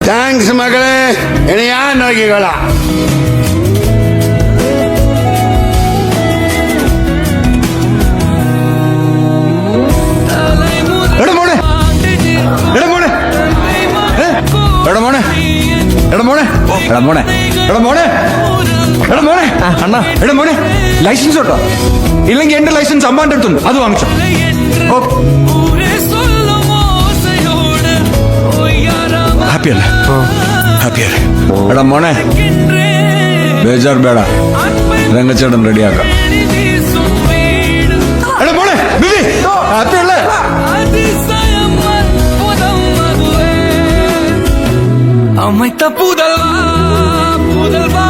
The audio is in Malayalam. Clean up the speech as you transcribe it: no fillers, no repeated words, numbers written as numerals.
താങ്ക്സ് മകളെ, ഇനി ഞാൻ നോക്കിക്കോളാം. എടാ മോനെ, എടാ മോനെ, എടാ മോനെ, എടാ മോനെ, എടാ മോനെ, എടാ മോനെ, എടാ മോനെ, അണ്ണാ, എടാ മോനെ, ലൈസൻസ് കേട്ടോ. ഇല്ലെങ്കിൽ എന്റെ ലൈസൻസ് അമ്മാന്റെ അടുത്തുണ്ട്, അത് വാങ്ങിച്ചോ. ഹാപ്പി അല്ലേ? ഹാപ്പി അല്ലേ? എടാ മോനെ, ബേജാർ ബേട, രംഗച്ചേട്ടൻ റെഡിയാക്കാം. എടാ മോനെ, ബിബി, ഹാപ്പി അല്ലേ? அமைத்த புதல்வா